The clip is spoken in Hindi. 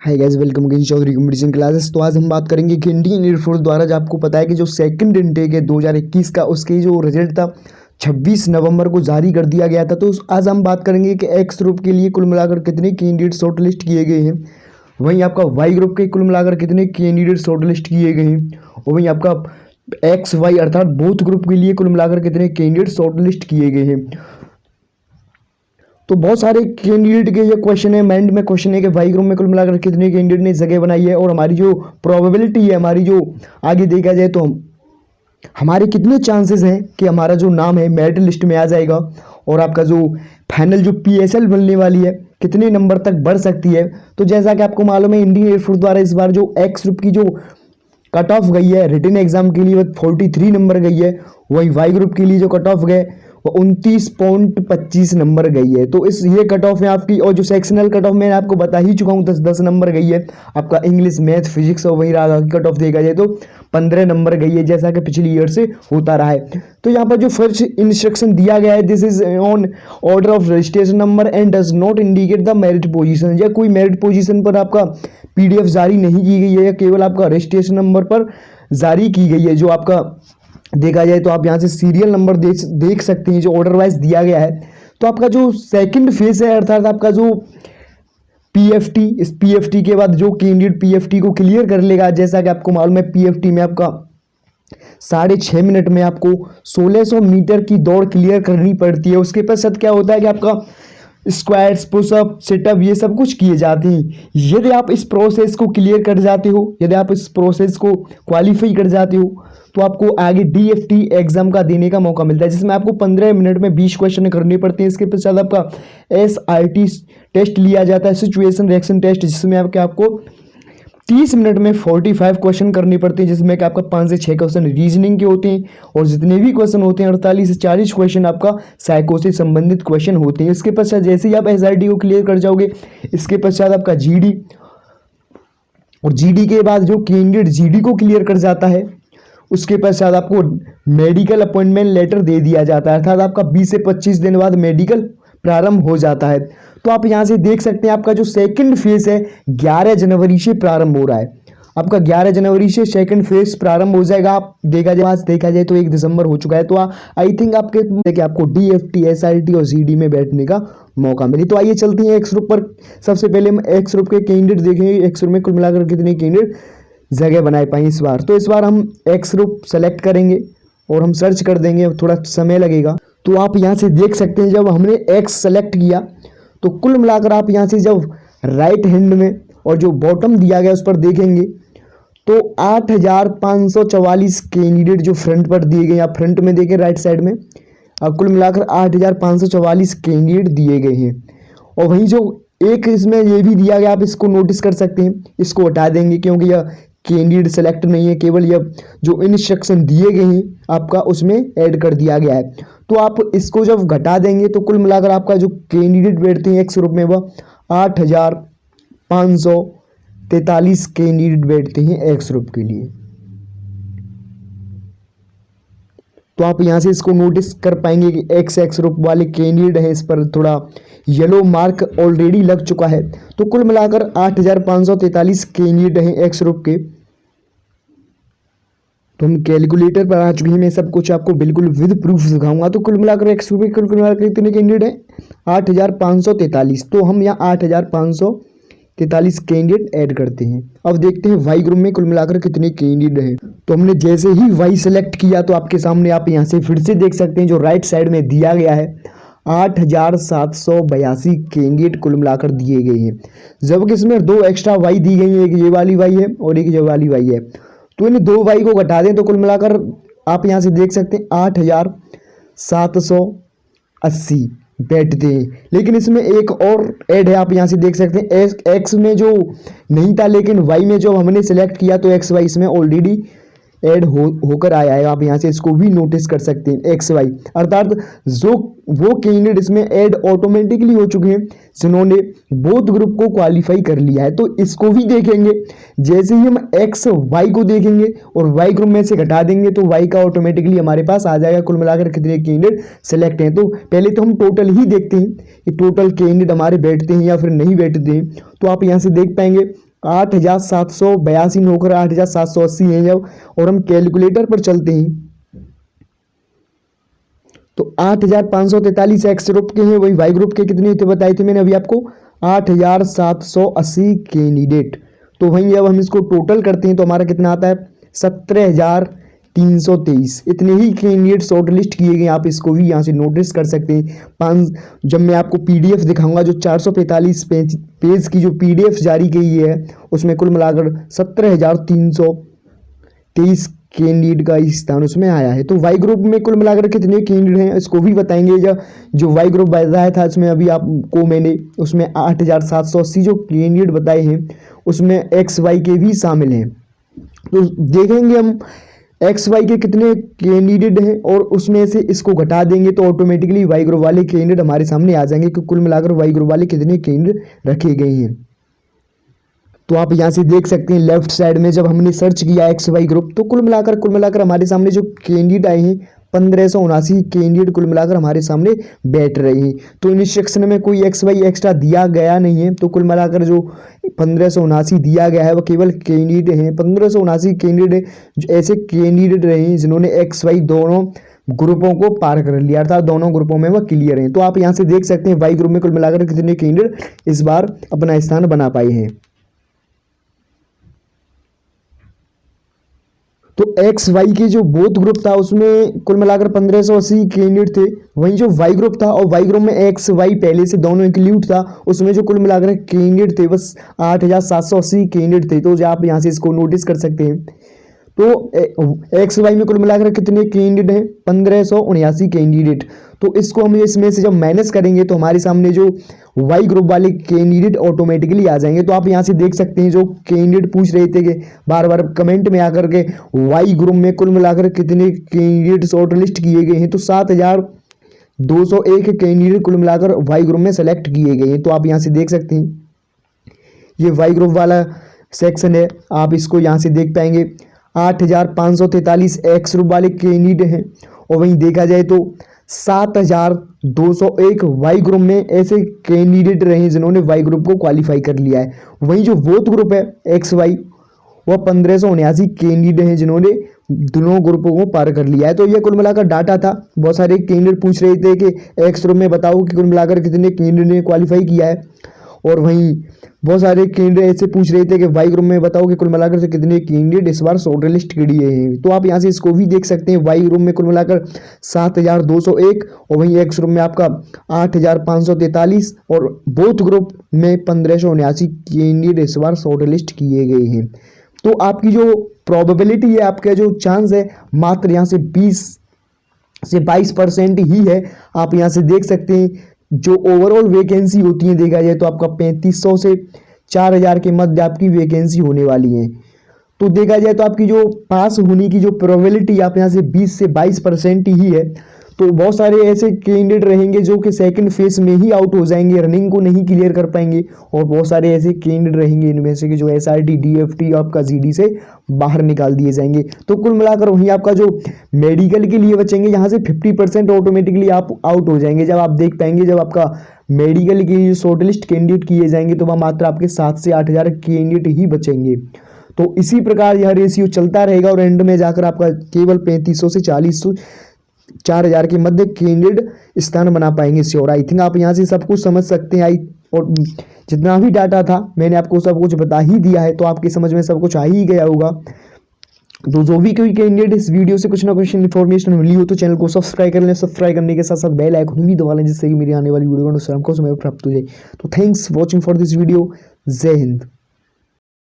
हाय guys, welcome again Choudhary competition classes. तो आज हम बात करेंगे कि इंडियन एयरफोर्स द्वारा जो आपको पता है कि जो सेकंड इनटेक है 2021 का, उसकी जो रिजल्ट था 26 नवंबर को जारी कर दिया गया था। तो आज हम बात करेंगे कि एक्स ग्रुप के लिए कुल मिलाकर कितने कैंडिडेट शॉर्ट लिस्ट किए गए हैं, वहीं आपका वाई ग्रुप के कुल मिलाकर कितने कैंडिडेट शॉर्ट लिस्ट किए गए हैं, और वहीं आपका एक्स वाई अर्थात बोथ ग्रुप के लिए कुल मिलाकर कितने कैंडिडेट शॉर्ट लिस्ट किए गए हैं। तो बहुत सारे कैंडिडेट के ये क्वेश्चन है, माइंड में क्वेश्चन है कि वाई ग्रुप में कुल मिलाकर कितने कैंडिडेट ने जगह बनाई है, और हमारी जो प्रोबेबिलिटी है, हमारी जो आगे देखा जाए तो हमारे कितने चांसेस हैं कि हमारा जो नाम है मेरिट लिस्ट में आ जाएगा, और आपका जो फाइनल जो पीएसएल बनने वाली है कितने नंबर तक बढ़ सकती है। तो जैसा कि आपको मालूम है, इंडियन एयरफोर्स द्वारा इस बार जो एक्स ग्रुप की जो कट ऑफ गई है रिटन एग्जाम के लिए वो 43 नंबर गई है, वही वाई ग्रुप के लिए जो कट ऑफ गए वो 29.25 नंबर गई है। तो इस ये कट ऑफ है आपकी, और जो सेक्शनल कट ऑफ मैंने आपको बता ही चुका हूँ 10 नंबर गई है आपका इंग्लिश मैथ फिजिक्स, और वही रहा कट ऑफ देखा जाए तो 15 नंबर गई है, जैसा कि पिछली ईयर से होता रहा है। तो यहाँ पर जो फर्स्ट इंस्ट्रक्शन दिया गया है, this is on order of registration number and does not indicate the merit position, या कोई मेरिट पोजीशन पर आपका पीडीएफ जारी नहीं की गई है, या केवल आपका रजिस्ट्रेशन नंबर पर जारी की गई है। जो आपका देखा जाए तो आप यहाँ से सीरियल नंबर देख सकते हैं जो ऑर्डर वाइज दिया गया है। तो आपका जो सेकंड फेज है अर्थात आपका जो पीएफटी, इस पीएफटी के बाद जो कैंडिडेट पीएफटी को क्लियर कर लेगा, जैसा कि आपको मालूम है पीएफटी में आपका 6.5 मिनट में आपको 1600 मीटर की दौड़ क्लियर करनी पड़ती है। उसके पश्चात क्या होता है कि आपका स्क्वाट्स, पुशअप, सिटअप ये सब कुछ किए जाते हैं। यदि आप इस प्रोसेस को क्लियर कर जाते हो, यदि आप इस प्रोसेस को क्वालिफाई कर जाते हो, तो आपको आगे डीएफटी एग्जाम का देने का मौका मिलता है, जिसमें आपको 15 मिनट में 20 क्वेश्चन करने पड़ते हैं। इसके पश्चात आपका एसआरटी टेस्ट लिया जाता है, सिचुएशन रिएक्शन टेस्ट, जिसमें आपको 30 मिनट में 45 क्वेश्चन करने पड़ते हैं, जिसमें कि आपका 5 से 6 क्वेश्चन रीजनिंग के होते हैं, और जितने भी क्वेश्चन होते हैं 48 से 40 क्वेश्चन आपका साइको से संबंधित क्वेश्चन होते हैं। इसके पश्चात जैसे ही आप एसआरटी को क्लियर कर जाओगे, इसके पश्चात आपका जीडी, और जीडी के बाद जो कैंडिडेट जीडी को क्लियर कर जाता है, उसके पश्चात आपको मेडिकल अपॉइंटमेंट लेटर दे दिया जाता है, अर्थात आपका 20 से 25 दिन बाद मेडिकल प्रारंभ हो जाता है। तो आप यहाँ से देख सकते हैं आपका जो सेकंड फेज है 11 जनवरी से प्रारंभ हो रहा है। आपका 11 जनवरी से सेकंड फेज प्रारंभ हो जाएगा। आप देखा जाए तो 1 दिसंबर हो चुका है। तो आई थिंक आपको डीएफटी, एसआरटी और जीडी में बैठने का मौका मिले। तो आइए चलते हैं एक्स ग्रुप पर। सबसे पहले हम एक्स ग्रुप के कैंडिडेट देखेंगे, एक्स ग्रुप में कुल मिलाकर कितने कैंडिडेट जगह बनाए पाए इस बार। तो इस बार हम एक्स ग्रुप सेलेक्ट करेंगे और हम सर्च कर देंगे, थोड़ा समय लगेगा। तो आप यहाँ से देख सकते हैं जब हमने एक्स सेलेक्ट किया तो कुल मिलाकर आप यहाँ से जब राइट हैंड में और जो बॉटम दिया गया उस पर देखेंगे तो 8544 कैंडिडेट जो फ्रंट पर दिए गए, आप फ्रंट में देखें राइट साइड में, कुल मिलाकर 8544 कैंडिडेट दिए गए हैं। और वहीं जो एक इसमें ये भी दिया गया, आप इसको नोटिस कर सकते हैं, इसको हटा देंगे क्योंकि यह कैंडिडेट सेलेक्ट नहीं है, केवल यह जो इंस्ट्रक्शन दिए गए हैं आपका उसमें ऐड कर दिया गया है। तो आप इसको जब घटा देंगे तो कुल मिलाकर आपका जो कैंडिडेट बैठते हैं एक्स ग्रुप में वह 8543 कैंडिडेट बैठते हैं एक्स ग्रुप के लिए। तो आप यहाँ से इसको नोटिस कर पाएंगे कि एक्स ग्रुप वाले कैंडिडेट हैं, इस पर थोड़ा येलो मार्क ऑलरेडी लग चुका है। तो कुल मिलाकर 8543 कैंडिडेट हैं एक्स ग्रुप के। तो हम कैलकुलेटर पर आ चुके हैं, मैं सब कुछ आपको बिल्कुल विद प्रूफ दिखाऊंगा। तो कुल मिलाकर एक्स ग्रुप के कुल मिलाकर कितने कैंडिडेट हैं 8543। तो हम यहाँ 8543 कैंडिडेट ऐड करते हैं। अब देखते हैं वाई ग्रुप में कुल मिलाकर कितने कैंडिडेट हैं। तो हमने जैसे ही वाई सेलेक्ट किया तो आपके सामने आप यहाँ से फिर से देख सकते हैं जो राइट साइड में दिया गया है 8782 कैंडिडेट कुल मिलाकर दिए गए हैं, जबकि इसमें 2 एक्स्ट्रा वाई दी गई है, एक ये वाली वाई है और एक ये वाली वाई है। तो इन 2 वाई को घटा दें तो कुल मिलाकर आप यहाँ से देख सकते हैं 8780 बैठते हैं। लेकिन इसमें एक और ऐड है, आप यहाँ से देख सकते हैं एक्स में जो नहीं था, लेकिन वाई में जो हमने सेलेक्ट किया तो एक्स वाई इसमें ऑलरेडी ऐड होकर आया है। आप यहाँ से इसको भी नोटिस कर सकते हैं एक्स वाई, अर्थात जो वो कैंडिडेट इसमें ऐड ऑटोमेटिकली हो चुके हैं जिन्होंने बोथ ग्रुप को क्वालिफाई कर लिया है। तो इसको भी देखेंगे, जैसे ही हम एक्स वाई को देखेंगे और वाई ग्रुप में से घटा देंगे तो वाई का ऑटोमेटिकली हमारे पास आ जाएगा कुल मिलाकर कितने कैंडिडेट सेलेक्ट हैं। तो पहले तो हम टोटल ही देखते हैं कि टोटल कैंडिडेट हमारे बैठते हैं या फिर नहीं बैठते हैं। तो आप यहाँ से देख पाएंगे 8,782 नौकर 8,780 हैं जब, और हम कैलकुलेटर पर चलते हैं तो 8,543 एक्स ग्रुप के हैं। वही वाई ग्रुप के कितने थे बताए थे मैंने अभी आपको, 8,780 कैंडिडेट। तो वहीं जब हम इसको टोटल करते हैं तो हमारा कितना आता है, 17,323। इतने ही कैंडिडेट शॉर्ट लिस्ट किए गए, आप इसको भी यहाँ से नोटिस कर सकते हैं। जब मैं आपको पीडीएफ दिखाऊंगा, जो 445 पेज की जो पीडीएफ जारी की है, उसमें कुल मिलाकर 17,323 कैंडिडेट का स्थान उसमें आया है। तो वाई ग्रुप में कुल मिलाकर कितने कैंडिडेट हैं इसको भी बताएंगे। जो वाई ग्रुप बताया था उसमें अभी आपको मैंने उसमें 8,780 जो कैंडिडेट बताए हैं, उसमें एक्स वाई के भी शामिल हैं। तो देखेंगे हम एक्स वाई के कितने कैंडिडेट हैं और उसमें से इसको घटा देंगे तो ऑटोमेटिकली वाई ग्रुप वाले कैंडिडेट हमारे सामने आ जाएंगे कि कुल मिलाकर वाई ग्रुप वाले कितने कैंडिडेट रखे गए हैं। तो आप यहाँ से देख सकते हैं लेफ्ट साइड में जब हमने सर्च किया एक्स वाई ग्रुप, तो कुल मिलाकर हमारे सामने जो कैंडिडेट आए हैं 1,579 कैंडिडेट कुल मिलाकर हमारे सामने बैठ रहे हैं। तो इंस्ट्रक्शन में कोई एक्स वाई एक्स्ट्रा दिया गया नहीं है। तो कुल मिलाकर जो 1,579 दिया गया है वो केवल कैंडिडेट हैं। 1,579 कैंडिडेट ऐसे कैंडिडेट रहे हैं जिन्होंने एक्स वाई दोनों ग्रुपों को पार कर लिया, अर्थात दोनों ग्रुपों में वो क्लियर हैं। तो आप यहाँ से देख सकते हैं वाई ग्रुप में कुल मिलाकर कितने कैंडिडेट इस बार अपना स्थान बना पाए हैं। तो एक्स वाई के जो बोथ ग्रुप था उसमें कुल मिलाकर 1,580 कैंडिडेट थे। वहीं जो वाई ग्रुप था, और वाई ग्रुप में एक्स वाई पहले से दोनों इंक्लूड था, उसमें जो कुल मिलाकर कैंडिडेट थे बस 8,780 कैंडिडेट थे। तो आप यहाँ से इसको नोटिस कर सकते हैं। तो एक्स वाई में कुल मिलाकर कितने कैंडिडेट हैं, 1,579 कैंडिडेट। तो इसको हम इसमें से जब माइनस करेंगे तो हमारे सामने जो वाई ग्रुप वाले कैंडिडेट ऑटोमेटिकली आ जाएंगे। तो आप यहाँ से देख सकते हैं जो कैंडिडेट पूछ रहे थे कि बार बार कमेंट में आकर के वाई ग्रुप में कुल मिलाकर कितने कैंडिडेट शॉर्ट लिस्ट किए गए हैं, तो 7,201 कैंडिडेट कुल मिलाकर वाई ग्रुप में सेलेक्ट किए गए हैं। तो आप यहाँ से देख सकते हैं ये वाई ग्रुप वाला सेक्शन है, आप इसको यहाँ से देख पाएंगे। 8,543 एक्स ग्रुप वाले कैंडिडेट हैं, और वहीं देखा जाए तो 7,201 वाई ग्रुप में ऐसे कैंडिडेट रहे जिन्होंने वाई ग्रुप को क्वालिफाई कर लिया है। वहीं जो बोथ ग्रुप है एक्स वाई, वह 1,579 कैंडिडेट हैं जिन्होंने दोनों ग्रुपों को पार कर लिया है। तो ये कुल मिलाकर डाटा था। बहुत सारे कैंडिडेट पूछ रहे थे कि एक्स ग्रुप में बताओ कि कुल मिलाकर कितने कैंडिडेट ने क्वालिफाई किया है, और वहीं बहुत सारे कैंडिडेट ऐसे पूछ रहे थे कि वाई ग्रुप में बताओ कि कुल मिलाकर से कितने कैंडिडेट इस बार शॉर्ट लिस्ट के लिए हैं। तो आप यहाँ से इसको भी देख सकते हैं। वाई ग्रुप में कुल मिलाकर 7,201, और वहीं एक्स ग्रुप में आपका 8,543, और बोथ ग्रुप में 1,579 कैंडिडेट इस बार शॉर्ट लिस्ट किए गए हैं। तो आपकी जो प्रोबेबिलिटी है, आपका जो चांस है, मात्र यहाँ से 20 से 22% ही है। आप यहाँ से देख सकते हैं जो ओवरऑल वैकेंसी होती है देखा जाए तो आपका 3,500 से 4,000 के मध्य आपकी वैकेंसी होने वाली है। तो देखा जाए तो आपकी जो पास होने की जो प्रोबेबिलिटी आप यहाँ से 20 से 22% ही है। तो बहुत सारे ऐसे कैंडिडेट रहेंगे जो कि सेकंड फेज में ही आउट हो जाएंगे, रनिंग को नहीं क्लियर कर पाएंगे, और बहुत सारे ऐसे कैंडिडेट रहेंगे इनमें से कि जो एसआरटी, डीएफटी आपका जीडी से बाहर निकाल दिए जाएंगे। तो कुल मिलाकर वहीं आपका जो मेडिकल के लिए बचेंगे, यहाँ से 50% ऑटोमेटिकली आप आउट हो जाएंगे। जब आप देख पाएंगे जब आपका मेडिकल की जो शॉर्ट लिस्ट कैंडिडेट किए जाएंगे तो वह मात्र आपके 7 से 8,000 कैंडिडेट ही बचेंगे। तो इसी प्रकार यह रेशियो चलता रहेगा, और एंड में जाकर आपका केवल 3,500 से 4,000 के मध्य कैंडिडेट स्थान बना पाएंगे श्योर। आई थिंक आप यहाँ से सब कुछ समझ सकते हैं। और जितना भी डाटा था मैंने आपको सब कुछ बता ही दिया है, तो आपकी समझ में सब कुछ आ ही गया होगा। तो जो भी कोई कैंडिडेट इस वीडियो से कुछ ना कुछ इन्फॉर्मेशन मिली हो तो चैनल को सब्सक्राइब कर लें। सब्सक्राइब करने के साथ साथ बेल आइकन भी दबा लें, जिससे कि मेरी आने वाली वीडियो का नोटिफिकेशन आपको समय प्राप्त हो जाए। तो thanks watching for this video. जय हिंद।